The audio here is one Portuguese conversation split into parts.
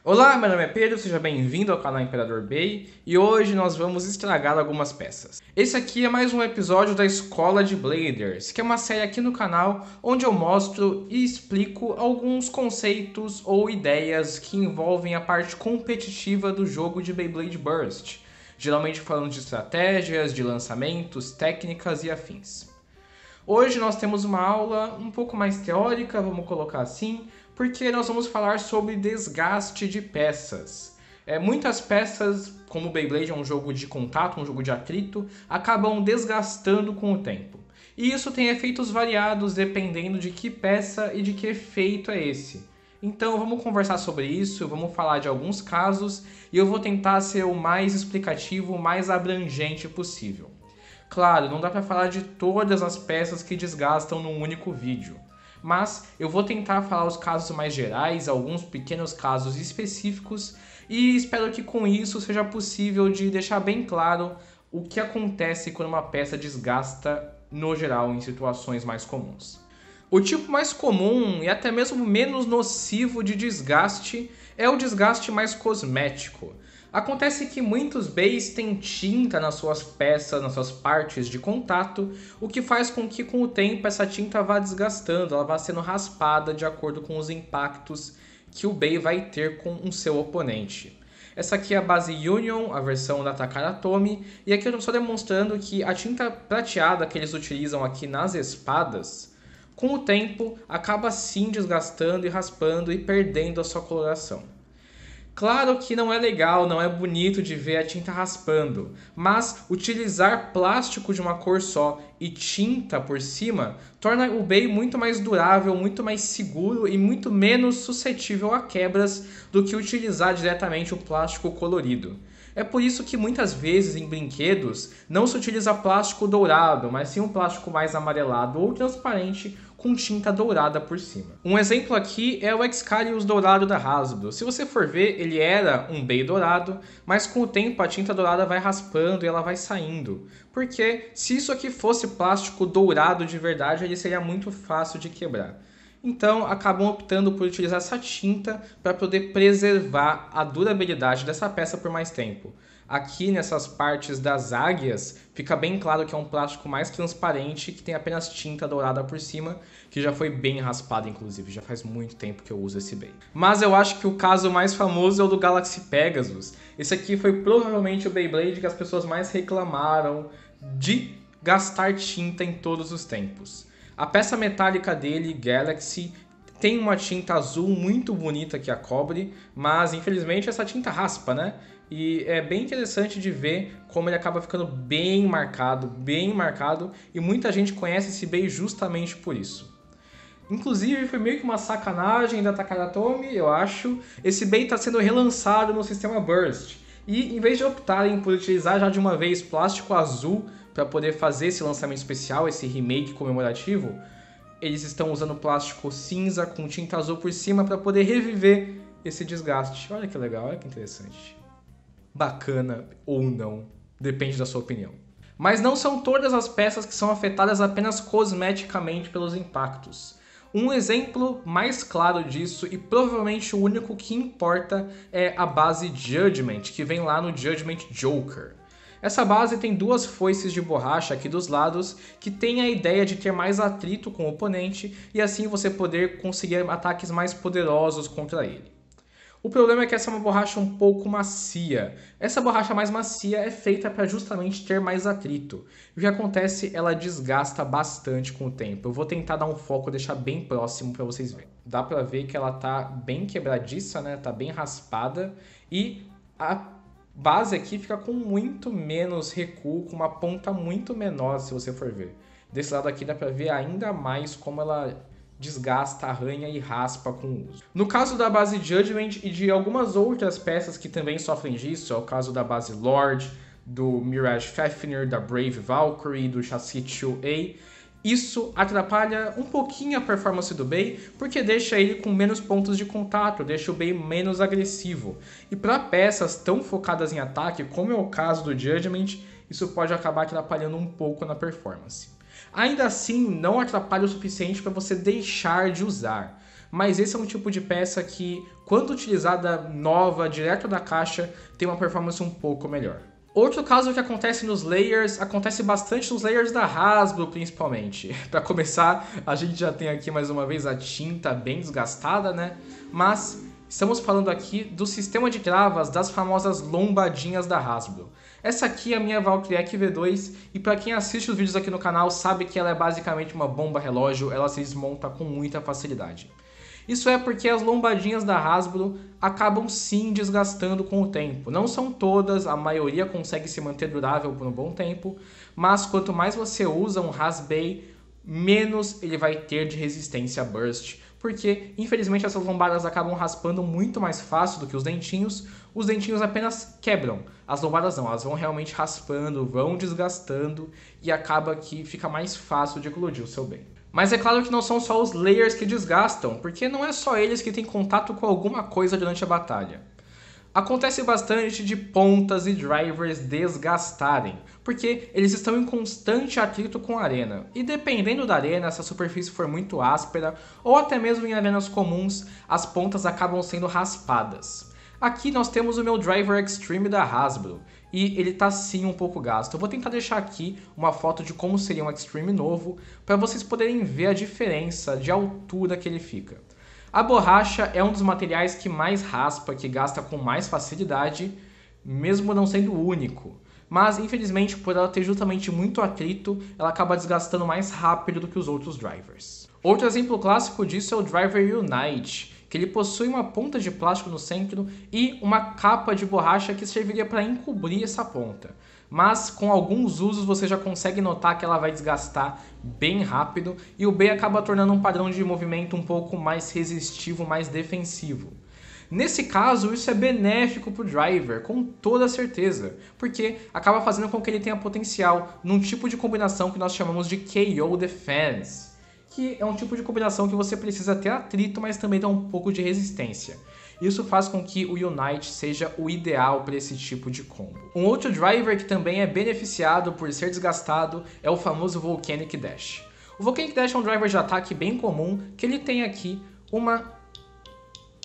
Olá, meu nome é Pedro, seja bem-vindo ao canal Imperador Bay e hoje nós vamos estragar algumas peças. Esse aqui é mais um episódio da Escola de Bladers, que é uma série aqui no canal onde eu mostro e explico alguns conceitos ou ideias que envolvem a parte competitiva do jogo de Beyblade Burst, geralmente falando de estratégias, de lançamentos, técnicas e afins. Hoje nós temos uma aula um pouco mais teórica, vamos colocar assim, porque nós vamos falar sobre desgaste de peças. Muitas peças, como o Beyblade é um jogo de contato, um jogo de atrito, acabam desgastando com o tempo. E isso tem efeitos variados dependendo de que peça e de que efeito é esse. Então vamos conversar sobre isso, vamos falar de alguns casos e eu vou tentar ser o mais explicativo, o mais abrangente possível. Claro, não dá para falar de todas as peças que desgastam num único vídeo, mas eu vou tentar falar os casos mais gerais, alguns pequenos casos específicos e espero que com isso seja possível de deixar bem claro o que acontece quando uma peça desgasta no geral em situações mais comuns. O tipo mais comum e até mesmo menos nocivo de desgaste é o desgaste mais cosmético. Acontece que muitos bays têm tinta nas suas peças, nas suas partes de contato, o que faz com que com o tempo essa tinta vá desgastando, ela vá sendo raspada de acordo com os impactos que o bay vai ter com o seu oponente. Essa aqui é a base Union, a versão da Takara Tomy, e aqui eu estou só demonstrando que a tinta prateada que eles utilizam aqui nas espadas, com o tempo acaba sim desgastando e raspando e perdendo a sua coloração. Claro que não é legal, não é bonito de ver a tinta raspando, mas utilizar plástico de uma cor só e tinta por cima torna o bay muito mais durável, muito mais seguro e muito menos suscetível a quebras do que utilizar diretamente o plástico colorido. É por isso que muitas vezes em brinquedos não se utiliza plástico dourado, mas sim um plástico mais amarelado ou transparente com tinta dourada por cima. Um exemplo aqui é o Excalius dourado da Hasbro. Se você for ver, ele era um bay dourado, mas com o tempo a tinta dourada vai raspando e ela vai saindo. Porque se isso aqui fosse plástico dourado de verdade, ele seria muito fácil de quebrar. Então acabam optando por utilizar essa tinta para poder preservar a durabilidade dessa peça por mais tempo. Aqui nessas partes das águias fica bem claro que é um plástico mais transparente que tem apenas tinta dourada por cima, que já foi bem raspado inclusive, já faz muito tempo que eu uso esse bay. Mas eu acho que o caso mais famoso é o do Galaxy Pegasus. Esse aqui foi provavelmente o Beyblade que as pessoas mais reclamaram de gastar tinta em todos os tempos. A peça metálica dele, Galaxy, tem uma tinta azul muito bonita que a cobre, mas infelizmente essa tinta raspa, né? E é bem interessante de ver como ele acaba ficando bem marcado, e muita gente conhece esse bay justamente por isso. Inclusive foi meio que uma sacanagem da Takara Tomy, eu acho. Esse bay está sendo relançado no sistema Burst. E em vez de optarem por utilizar já de uma vez plástico azul para poder fazer esse lançamento especial, esse remake comemorativo, eles estão usando plástico cinza com tinta azul por cima para poder reviver esse desgaste. Olha que legal, olha que interessante. Bacana ou não, depende da sua opinião. Mas não são todas as peças que são afetadas apenas cosmeticamente pelos impactos. Um exemplo mais claro disso, e provavelmente o único que importa, é a base Judgment, que vem lá no Judgment Joker. Essa base tem duas foices de borracha aqui dos lados, que tem a ideia de ter mais atrito com o oponente, e assim você poder conseguir ataques mais poderosos contra ele. O problema é que essa é uma borracha um pouco macia. Essa borracha mais macia é feita para justamente ter mais atrito. O que acontece, ela desgasta bastante com o tempo. Eu vou tentar dar um foco, deixar bem próximo para vocês verem. Dá para ver que ela tá bem quebradiça, né? Tá bem raspada e a base aqui fica com muito menos recuo, com uma ponta muito menor, se você for ver. Desse lado aqui dá para ver ainda mais como ela desgasta, arranha e raspa com o uso. No caso da base Judgment e de algumas outras peças que também sofrem disso, é o caso da base Lord, do Mirage Fafnir, da Brave Valkyrie, do Chassis 2A, isso atrapalha um pouquinho a performance do bay, porque deixa ele com menos pontos de contato, deixa o bay menos agressivo. E para peças tão focadas em ataque, como é o caso do Judgment, isso pode acabar atrapalhando um pouco na performance. Ainda assim, não atrapalha o suficiente para você deixar de usar. mas esse é um tipo de peça que, quando utilizada nova, direto da caixa, tem uma performance um pouco melhor. Outro caso que acontece nos layers, acontece bastante nos layers da Hasbro, principalmente. Para começar, a gente já tem aqui mais uma vez a tinta bem desgastada, né? Mas estamos falando aqui do sistema de travas das famosas lombadinhas da Hasbro. Essa aqui é a minha Valkyrie V2 e para quem assiste os vídeos aqui no canal sabe que ela é basicamente uma bomba relógio, ela se desmonta com muita facilidade. Isso é porque as lombadinhas da Hasbro acabam sim desgastando com o tempo. Não são todas, a maioria consegue se manter durável por um bom tempo, mas quanto mais você usa um Hasbei, menos ele vai ter de resistência a burst, porque infelizmente essas lombadas acabam raspando muito mais fácil do que os dentinhos apenas quebram. As lombadas não, elas vão realmente raspando, vão desgastando e acaba que fica mais fácil de eclodir o seu bem. Mas é claro que não são só os layers que desgastam, porque não é só eles que têm contato com alguma coisa durante a batalha. Acontece bastante de pontas e drivers desgastarem, porque eles estão em constante atrito com a arena. E dependendo da arena, se a superfície for muito áspera, ou até mesmo em arenas comuns, as pontas acabam sendo raspadas. Aqui nós temos o meu Driver Extreme da Hasbro, e ele tá sim um pouco gasto. Eu vou tentar deixar aqui uma foto de como seria um Extreme novo, para vocês poderem ver a diferença de altura que ele fica. A borracha é um dos materiais que mais raspa, que gasta com mais facilidade, mesmo não sendo o único. Mas, infelizmente, por ela ter justamente muito atrito, ela acaba desgastando mais rápido do que os outros drivers. Outro exemplo clássico disso é o Driver Unite, que ele possui uma ponta de plástico no centro e uma capa de borracha que serviria para encobrir essa ponta. Mas com alguns usos você já consegue notar que ela vai desgastar bem rápido e o Bey acaba tornando um padrão de movimento um pouco mais resistivo, mais defensivo. Nesse caso, isso é benéfico para o driver, com toda certeza, porque acaba fazendo com que ele tenha potencial num tipo de combinação que nós chamamos de KO Defense, que é um tipo de combinação que você precisa ter atrito, mas também dá um pouco de resistência. Isso faz com que o Unite seja o ideal para esse tipo de combo. Um outro driver que também é beneficiado por ser desgastado é o famoso Volcanic Dash. O Volcanic Dash é um driver de ataque bem comum, que ele tem aqui uma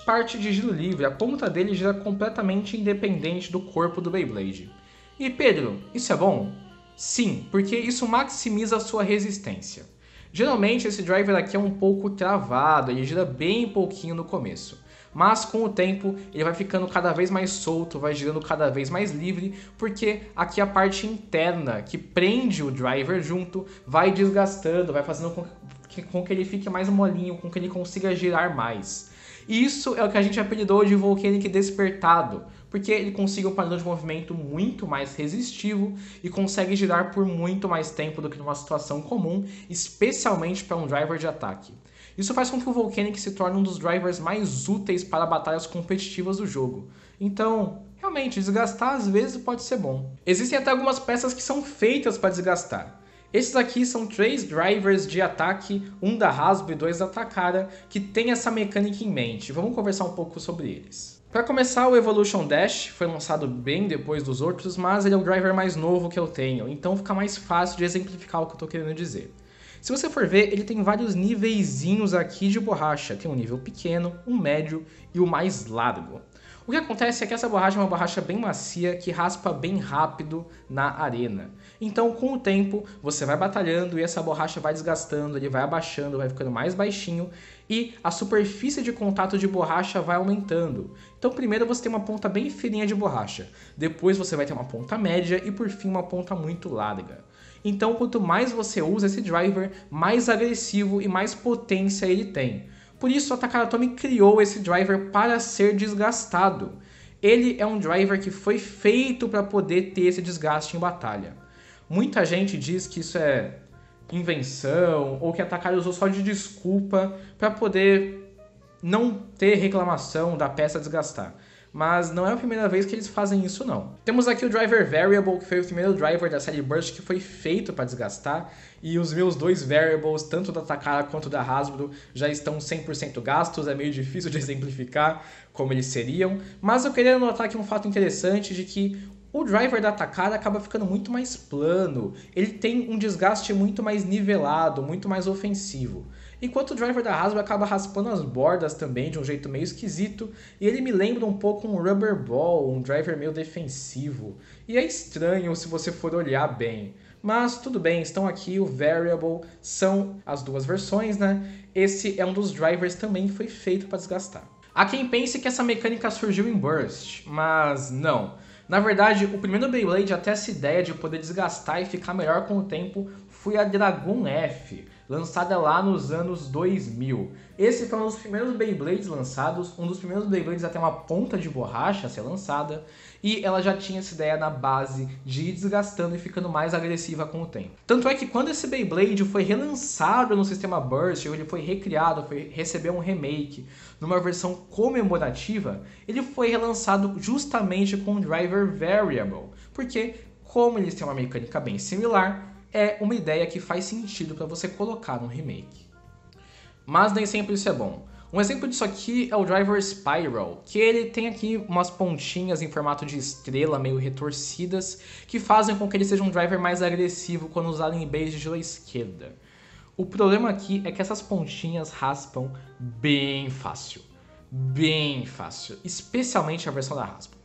parte de giro livre, a ponta dele gira completamente independente do corpo do Beyblade. E Pedro, isso é bom? Sim, porque isso maximiza a sua resistência. Geralmente esse driver aqui é um pouco travado, ele gira bem pouquinho no começo. Mas com o tempo ele vai ficando cada vez mais solto, vai girando cada vez mais livre, porque aqui a parte interna que prende o driver junto vai desgastando, vai fazendo com que ele fique mais molinho, com que ele consiga girar mais. Isso é o que a gente apelidou de Volcanic Despertado, porque ele consegue um padrão de movimento muito mais resistivo e consegue girar por muito mais tempo do que numa situação comum, especialmente para um driver de ataque. Isso faz com que o Volcanic se torne um dos drivers mais úteis para batalhas competitivas do jogo. Então, realmente, desgastar às vezes pode ser bom. Existem até algumas peças que são feitas para desgastar. Esses aqui são 3 drivers de ataque, um da Hasbro e 2 da Takara, que tem essa mecânica em mente. Vamos conversar um pouco sobre eles. Para começar, o Evolution Dash foi lançado bem depois dos outros, mas ele é o driver mais novo que eu tenho, então fica mais fácil de exemplificar o que eu estou querendo dizer. Se você for ver, ele tem vários niveizinhos aqui de borracha. Tem um nível pequeno, um médio e o mais largo. O que acontece é que essa borracha é uma borracha bem macia que raspa bem rápido na arena. Então, com o tempo, você vai batalhando e essa borracha vai desgastando, ele vai abaixando, vai ficando mais baixinho e a superfície de contato de borracha vai aumentando. Então, primeiro você tem uma ponta bem fininha de borracha, depois você vai ter uma ponta média e, por fim, uma ponta muito larga. Então, quanto mais você usa esse driver, mais agressivo e mais potência ele tem. Por isso, a Takara Tomy criou esse driver para ser desgastado. Ele é um driver que foi feito para poder ter esse desgaste em batalha. Muita gente diz que isso é invenção ou que a Takara usou só de desculpa para poder não ter reclamação da peça desgastar. Mas não é a primeira vez que eles fazem isso não. Temos aqui o Driver Variable, que foi o primeiro driver da série Burst que foi feito para desgastar, e os meus 2 Variables, tanto da Takara quanto da Hasbro, já estão 100% gastos, é meio difícil de exemplificar como eles seriam, mas eu queria notar aqui um fato interessante de que o driver da Takara acaba ficando muito mais plano, ele tem um desgaste muito mais nivelado, muito mais ofensivo. enquanto o driver da Hasbro acaba raspando as bordas também de um jeito meio esquisito, e ele me lembra um pouco um Rubber Ball, um driver meio defensivo, e é estranho se você for olhar bem. Mas tudo bem, estão aqui, o Variable, são as duas versões, né? Esse é um dos drivers também que foi feito para desgastar. Há quem pense que essa mecânica surgiu em Burst, mas não. Na verdade, o primeiro Beyblade a ter essa ideia de poder desgastar e ficar melhor com o tempo foi a Dragoon F, lançada lá nos anos 2000. Esse foi um dos primeiros Beyblades lançados, um dos primeiros Beyblades a ter uma ponta de borracha a ser lançada, e ela já tinha essa ideia na base de ir desgastando e ficando mais agressiva com o tempo. Tanto é que quando esse Beyblade foi relançado no sistema Burst, ele foi recriado, recebeu um remake, numa versão comemorativa, ele foi relançado justamente com o driver Variable, porque como eles têm uma mecânica bem similar, é uma ideia que faz sentido para você colocar no remake. Mas nem sempre isso é bom. Um exemplo disso aqui é o driver Spiral, que ele tem aqui umas pontinhas em formato de estrela meio retorcidas, que fazem com que ele seja um driver mais agressivo quando usado em base de esquerda. O problema aqui é que essas pontinhas raspam bem fácil, especialmente a versão da Hasbro.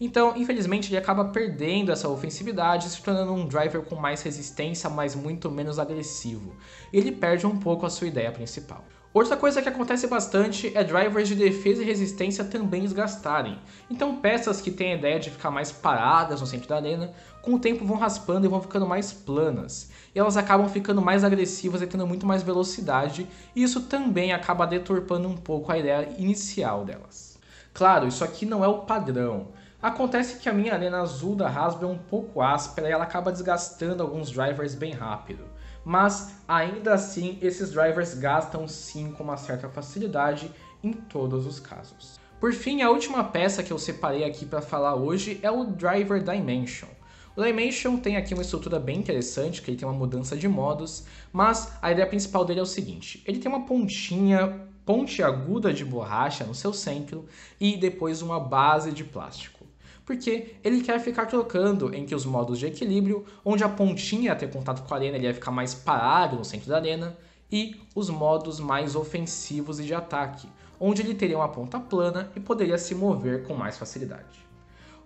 Então, infelizmente, ele acaba perdendo essa ofensividade, se tornando um driver com mais resistência, mas muito menos agressivo. Ele perde um pouco a sua ideia principal. Outra coisa que acontece bastante é drivers de defesa e resistência também desgastarem. Então peças que têm a ideia de ficar mais paradas no centro da arena, com o tempo vão raspando e vão ficando mais planas. E elas acabam ficando mais agressivas e tendo muito mais velocidade, e isso também acaba deturpando um pouco a ideia inicial delas. Claro, isso aqui não é o padrão. Acontece que a minha arena azul da Hasbro é um pouco áspera e ela acaba desgastando alguns drivers bem rápido. Mas ainda assim, esses drivers gastam sim com uma certa facilidade em todos os casos. Por fim, a última peça que eu separei aqui para falar hoje é o driver Dimension. O Dimension tem aqui uma estrutura bem interessante, que ele tem uma mudança de modos, mas a ideia principal dele é o seguinte: ele tem uma ponte aguda de borracha no seu centro e depois uma base de plástico. Porque ele quer ficar trocando entre os modos de equilíbrio, onde a pontinha ia ter contato com a arena, ele ia ficar mais parado no centro da arena, e os modos mais ofensivos e de ataque, onde ele teria uma ponta plana e poderia se mover com mais facilidade.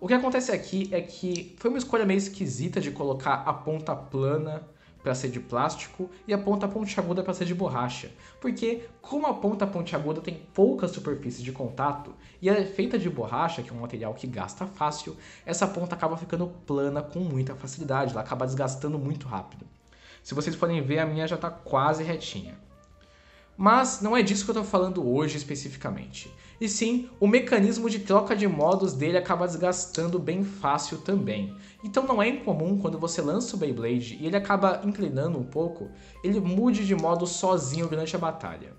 O que acontece aqui é que foi uma escolha meio esquisita de colocar a ponta plana para ser de plástico e a ponta pontiaguda para ser de borracha, porque como a ponta pontiaguda tem pouca superfície de contato e ela é feita de borracha, que é um material que gasta fácil, essa ponta acaba ficando plana com muita facilidade, ela acaba desgastando muito rápido. Se vocês forem ver, a minha já está quase retinha. Mas não é disso que eu estou falando hoje especificamente. E sim, o mecanismo de troca de modos dele acaba desgastando bem fácil também. Então não é incomum quando você lança o Beyblade e ele acaba inclinando um pouco, ele mude de modo sozinho durante a batalha.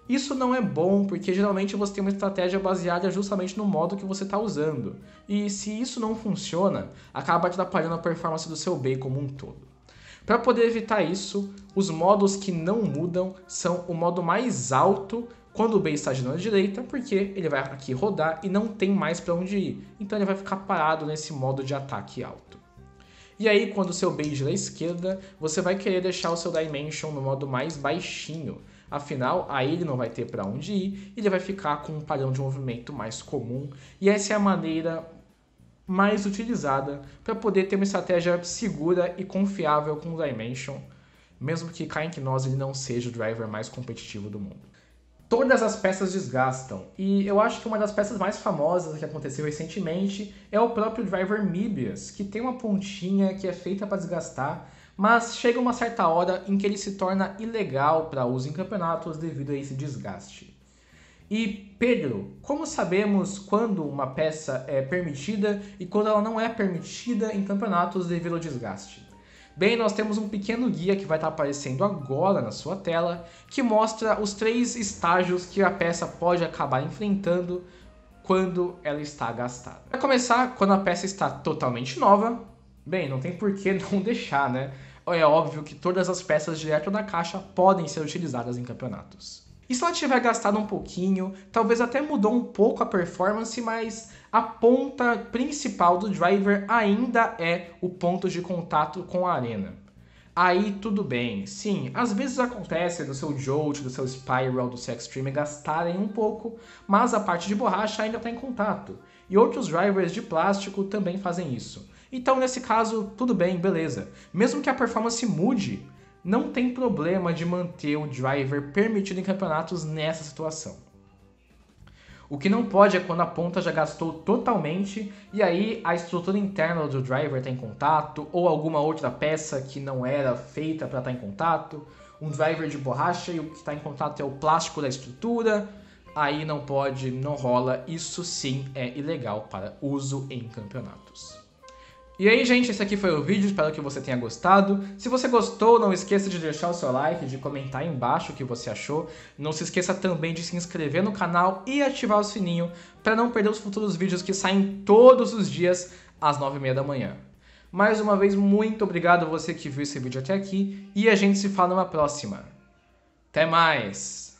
Isso não é bom porque geralmente você tem uma estratégia baseada justamente no modo que você está usando. E se isso não funciona, acaba atrapalhando a performance do seu Bey como um todo. Para poder evitar isso, os modos que não mudam são o modo mais alto quando o Bey está girando à direita, porque ele vai aqui rodar e não tem mais para onde ir. Então ele vai ficar parado nesse modo de ataque alto. E aí, quando o seu Bey gira à esquerda, você vai querer deixar o seu Dimension no modo mais baixinho. Afinal, aí ele não vai ter para onde ir, ele vai ficar com um padrão de movimento mais comum. E essa é a maneira mais utilizada para poder ter uma estratégia segura e confiável com o Dimension, mesmo que cá entre nós ele não seja o driver mais competitivo do mundo. Todas as peças desgastam, e eu acho que uma das peças mais famosas que aconteceu recentemente é o próprio driver Mebius, que tem uma pontinha que é feita para desgastar, mas chega uma certa hora em que ele se torna ilegal para uso em campeonatos devido a esse desgaste. E Pedro, como sabemos quando uma peça é permitida e quando ela não é permitida em campeonatos devido ao desgaste? Bem, nós temos um pequeno guia que vai estar aparecendo agora na sua tela, que mostra os 3 estágios que a peça pode acabar enfrentando quando ela está gastada. Para começar, quando a peça está totalmente nova, bem, não tem por que não deixar, né? É óbvio que todas as peças direto da caixa podem ser utilizadas em campeonatos. E se ela tiver gastado um pouquinho, talvez até mudou um pouco a performance, mas a ponta principal do driver ainda é o ponto de contato com a arena. aí tudo bem. Sim, às vezes acontece do seu Jolt, do seu Spiral, do seu Extreme gastarem um pouco, mas a parte de borracha ainda está em contato. E outros drivers de plástico também fazem isso. Então, nesse caso, tudo bem, beleza. Mesmo que a performance mude, não tem problema de manter o driver permitido em campeonatos nessa situação. O que não pode é quando a ponta já gastou totalmente e aí a estrutura interna do driver está em contato ou alguma outra peça que não era feita para estar em contato, um driver de borracha e o que está em contato é o plástico da estrutura, aí não pode, não rola, isso sim é ilegal para uso em campeonatos. E aí, gente, esse aqui foi o vídeo, espero que você tenha gostado. Se você gostou, não esqueça de deixar o seu like, de comentar aí embaixo o que você achou. Não se esqueça também de se inscrever no canal e ativar o sininho para não perder os futuros vídeos que saem todos os dias às 9h30 da manhã. Mais uma vez, muito obrigado a você que viu esse vídeo até aqui e a gente se fala numa próxima. Até mais!